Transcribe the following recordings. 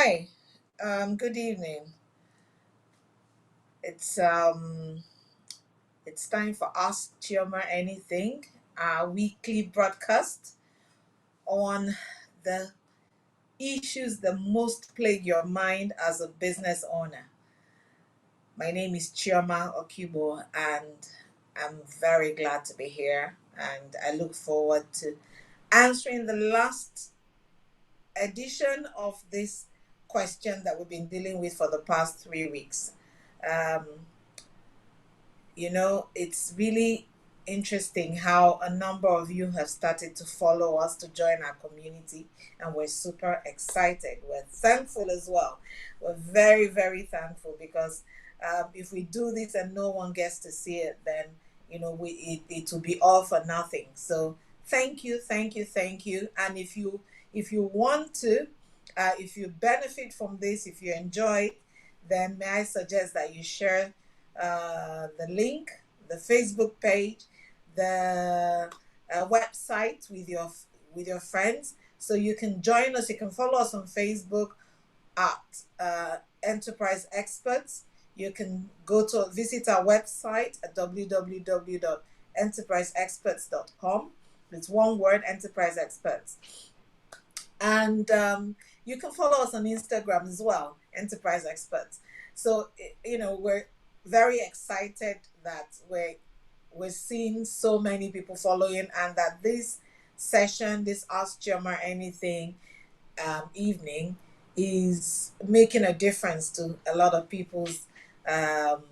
Hi, good evening. It's um it's time for Ask Chioma Anything, our weekly broadcast on the issues that most plague your mind as a business owner. My name is Chioma Okubo, and I'm very glad to be here, and I look forward to answering the last edition of this question that we've been dealing with for the past 3 weeks. Um, it's really interesting how a number of you have started to follow us to join our community, and we're super excited. We're thankful as well. We're very, very thankful because if we do this and no one gets to see it, then it will be all for nothing. So thank you, thank you, thank you. And if you want to, if you benefit from this, if you enjoy it, then may I suggest that you share the link, the Facebook page, the website with your friends, so you can join us. You can follow us on Facebook at Enterprise Experts. You can visit our website at www.enterpriseexperts.com. It's one word, Enterprise Experts. And you can follow us on Instagram as well, Enterprise Experts. So we're very excited that we're seeing so many people following, and that this session, this Ask Chioma Anything evening, is making a difference to a lot of people's um,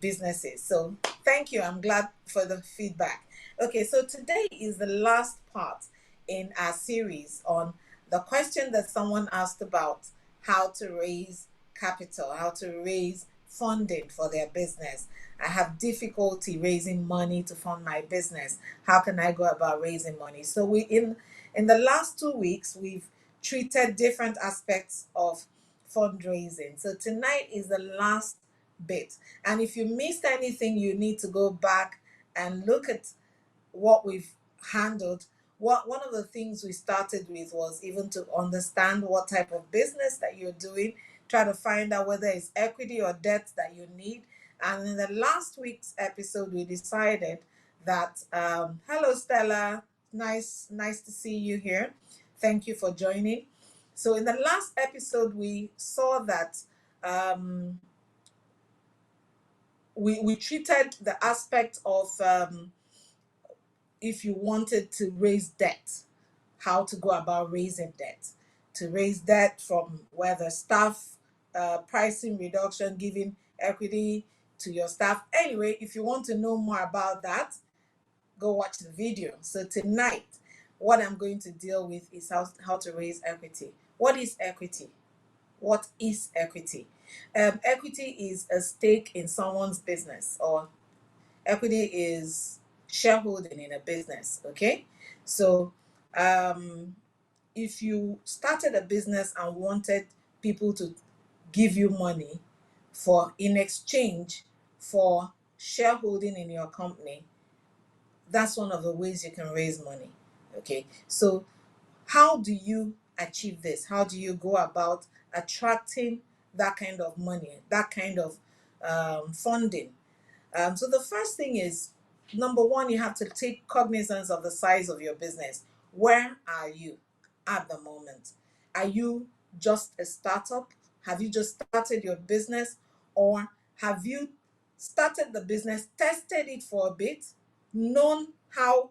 businesses. So thank you. I'm glad for the feedback. Okay, so today is the last part in our series on the question that someone asked about how to raise capital, how to raise funding for their business. I have difficulty raising money to fund my business. How can I go about raising money? So in the last 2 weeks, we've treated different aspects of fundraising. So tonight is the last bit. And if you missed anything, you need to go back and look at what we've handled. One of the things we started with was even to understand what type of business that you're doing, try to find out whether it's equity or debt that you need. And in the last week's episode, we decided that hello Stella, nice to see you here. Thank you for joining. So in the last episode, we saw that we treated the aspect of if you wanted to raise debt, how to go about raising debt, to raise debt from whether staff pricing reduction, giving equity to your staff. Anyway, if you want to know more about that, go watch the video. So tonight, what I'm going to deal with is how to raise equity. What is equity? What is equity? Equity is a stake in someone's business, or equity is shareholding in a business. Okay, so if you started a business and wanted people to give you money in exchange for shareholding in your company, that's one of the ways you can raise money. Okay, so how do you achieve this? How do you go about attracting that kind of money, that kind of funding? So the first thing is, number one, you have to take cognizance of the size of your business. Where are you at the moment? Are you just a startup? Have you just started your business? Or have you started the business, tested it for a bit, known how,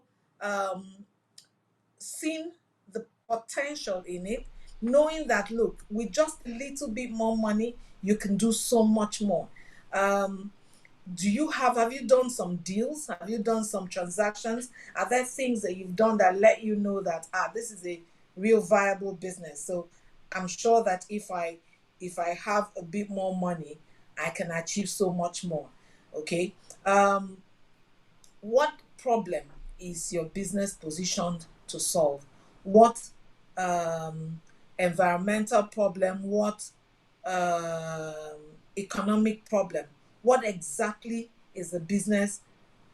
seen the potential in it, knowing that, look, with just a little bit more money, you can do so much more. Have you done some deals? Have you done some transactions? Are there things that you've done that let you know that this is a real viable business? So I'm sure that if I have a bit more money, I can achieve so much more. Okay. What problem is your business positioned to solve? What environmental problem? What economic problem? What exactly is the business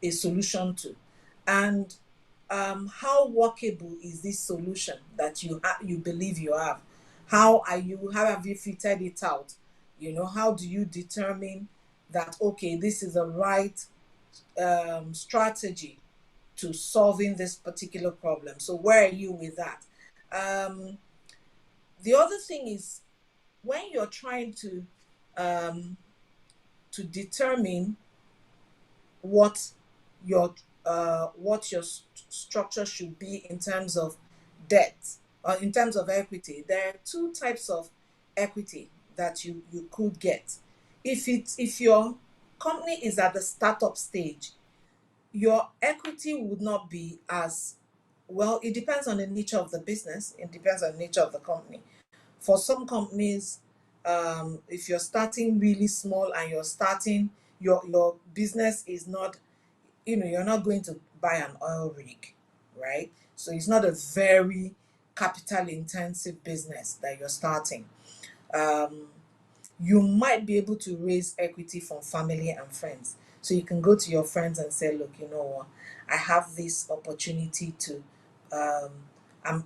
a solution to? And how workable is this solution that you believe you have? How have you fitted it out? How do you determine that, okay, this is the right strategy to solving this particular problem? So where are you with that? Um, the other thing is, when you're trying um, to determine what your structure should be in terms of debt or in terms of equity, there are two types of equity that you could get. If your company is at the startup stage, your equity would not be as well. It depends on the nature of the business. It depends on the nature of the company. For some companies, if you're starting really small and your business is not, you're not going to buy an oil rig, right? So it's not a very capital intensive business that you're starting. um, you might be able to raise equity from family and friends. So you can go to your friends and say, look, you know what, I have this opportunity to, um, I'm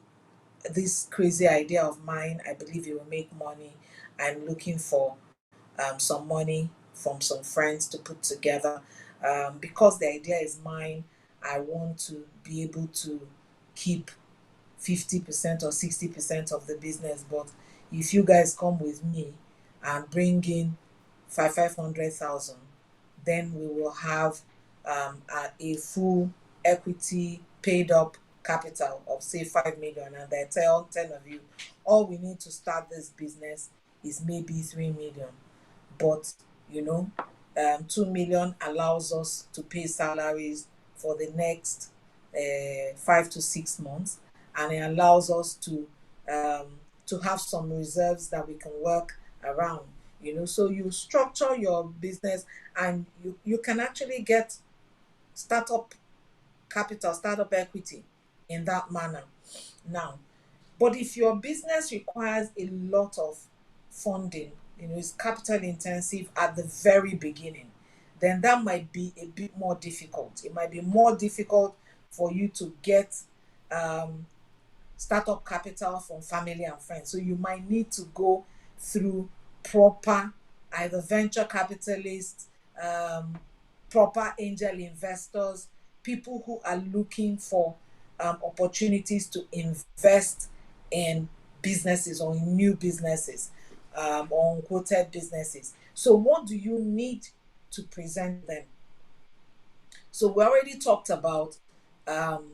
this crazy idea of mine, I believe it will make money. I'm looking for some money from some friends to put together. Because the idea is mine, I want to be able to keep 50% or 60% of the business. But if you guys come with me and bring in 500,000, then we will have a full equity paid up capital of say 5 million, and they tell 10 of you, all we need to start this business is maybe 3 million. But 2 million allows us to pay salaries for the next 5 to 6 months, and it allows us to have some reserves that we can work around. So you structure your business, and you can actually get startup capital, startup equity in that manner. Now, but if your business requires a lot of funding, it's capital intensive at the very beginning, then that might be a bit more difficult. It might be more difficult for you to get um, startup capital from family and friends. So you might need to go through proper either venture capitalists, um, proper angel investors, people who are looking for opportunities to invest in businesses or in new businesses, or unquoted businesses. So what do you need to present them? So we already talked about um,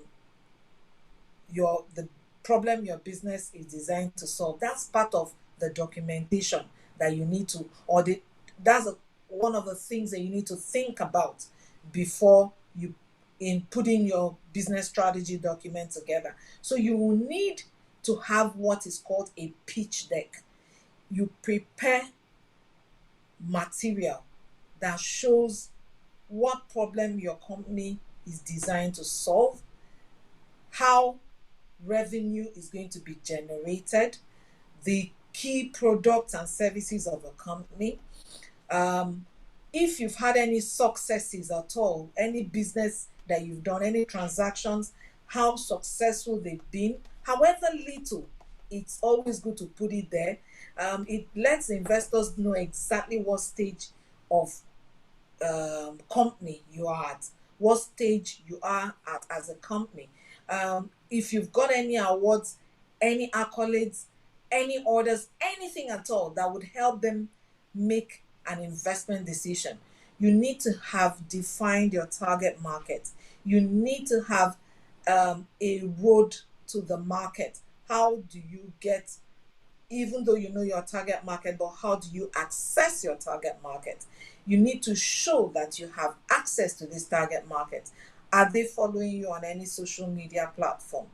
the problem your business is designed to solve. That's part of the documentation that you need to audit. One of the things that you need to think about before you in putting your business strategy document together. So you will need to have what is called a pitch deck. You prepare material that shows what problem your company is designed to solve, how revenue is going to be generated, the key products and services of a company. Um, if you've had any successes at all, any business that you've done, any transactions, how successful they've been, however little, it's always good to put it there. It lets investors know exactly what stage of company you are at, what stage you are at as a company. If you've got any awards, any accolades, any orders, anything at all that would help them make an investment decision. You need to have defined your target market. You need to have a road to the market. How do you get, even though you know your target market, but how do you access your target market? You need to show that you have access to this target market. Are they following you on any social media platform?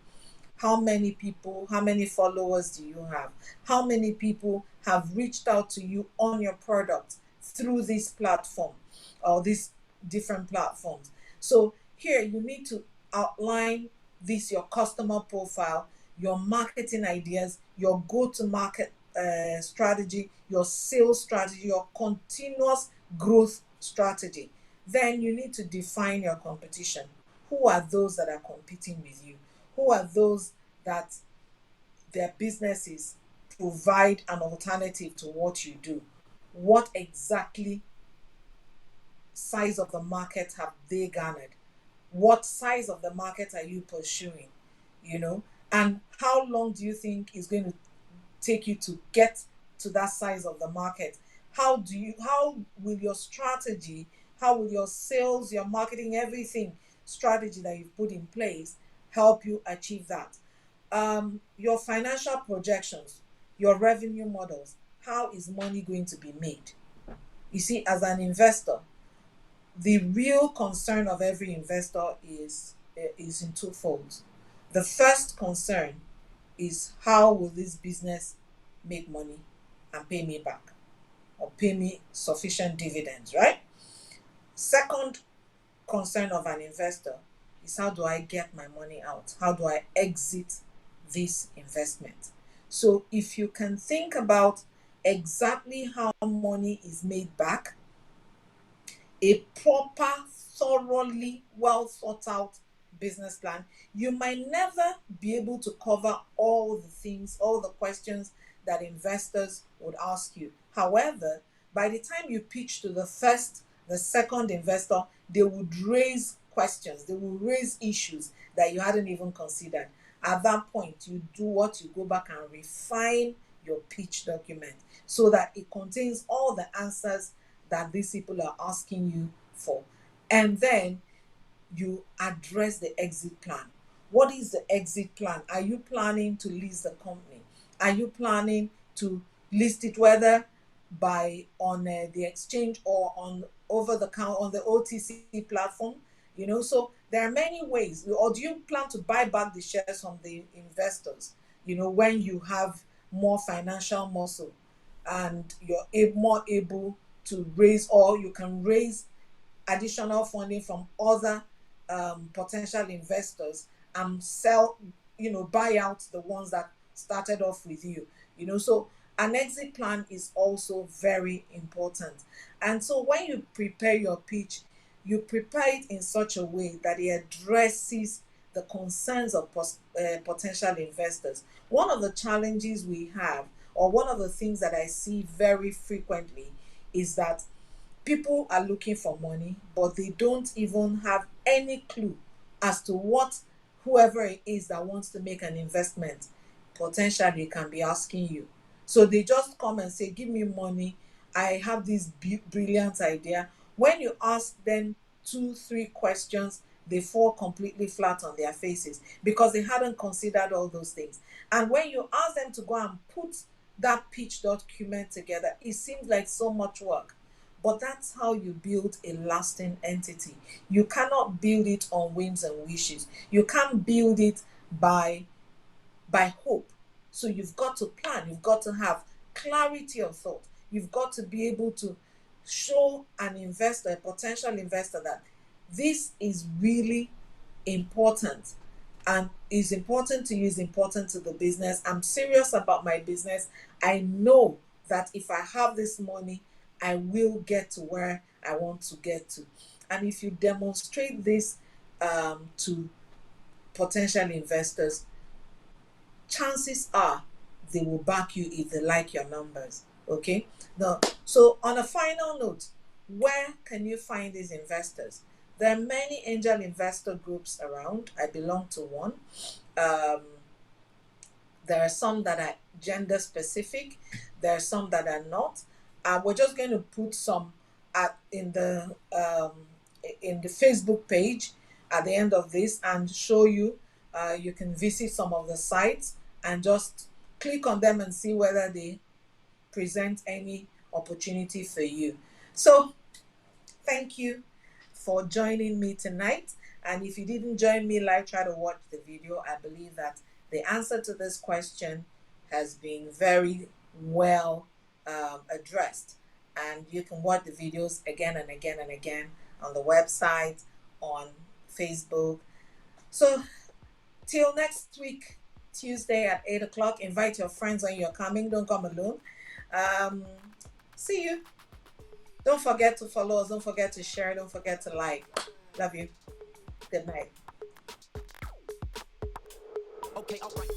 How many people, how many followers do you have? How many people have reached out to you on your product through this platform or these different platforms? So here you need to outline this, your customer profile, your marketing ideas, your go-to-market strategy, your sales strategy, your continuous growth strategy. Then you need to define your competition. Who are those that are competing with you? Who are those that their businesses provide an alternative to what you do. What exactly size of the market have they garnered? What size of the market are you pursuing? You know, and how long do you think is going to take you to get to that size of the market? How will your strategy, how will your sales, your marketing, everything strategy that you've put in place help you achieve that? Your financial projections, your revenue models, how is money going to be made? You see, as an investor, the real concern of every investor is in two folds. The first concern is, how will this business make money and pay me back, or pay me sufficient dividends, right? Second concern of an investor is, how do I get my money out? How do I exit this investment? So if you can think about exactly how money is made back, a proper, thoroughly well thought out business plan, you might never be able to cover all the things, all the questions that investors would ask you. However, by the time you pitch to the first, the second investor, they would raise questions, they will raise issues that you hadn't even considered. At that point, you do what? You go back and refine your pitch document so that it contains all the answers that these people are asking you for. And then you address the exit plan. What is the exit plan? Are you planning to list the company? Are you planning to list it, whether by on the exchange or on over the counter on the OTC platform? You know, so there are many ways. Or do you plan to buy back the shares from the investors? You know, when you have more financial muscle and you're more able to raise, or you can raise additional funding from other potential investors and sell, you know, buy out the ones that started off with you. You know, so an exit plan is also very important. And so when you prepare your pitch, you prepare it in such a way that it addresses the concerns of potential investors. One of the challenges we have, or one of the things that I see very frequently, is that people are looking for money, but they don't even have any clue as to what whoever it is that wants to make an investment potentially can be asking you. So they just come and say, give me money, I have this brilliant idea. When you ask them 2, 3 questions, they fall completely flat on their faces because they hadn't considered all those things. And when you ask them to go and put that pitch document together, it seems like so much work. But that's how you build a lasting entity. You cannot build it on whims and wishes. You can't build it by hope. So you've got to plan. You've got to have clarity of thought. You've got to be able to show an investor, a potential investor, that this is really important, and is important to you, is important to the business. I'm serious about my business. I know that if I have this money, I will get to where I want to get to. And if you demonstrate this to potential investors, chances are they will back you if they like your numbers. Okay. Now, so on a final note, where can you find these investors? There are many angel investor groups around. I belong to one. There are some that are gender specific. There are some that are not. We're just going to put some in the Facebook page at the end of this and show you. You can visit some of the sites and just click on them and see whether they present any opportunity for you. So thank you for joining me tonight. And if you didn't join me live, try to watch the video. I believe that the answer to this question has been very well addressed. And you can watch the videos again and again and again on the website, on Facebook. So till next week, Tuesday at 8 o'clock, invite your friends when you're coming. Don't come alone. See you. Don't forget to follow us. Don't forget to share. Don't forget to like. Love you. Good night. Okay, all right.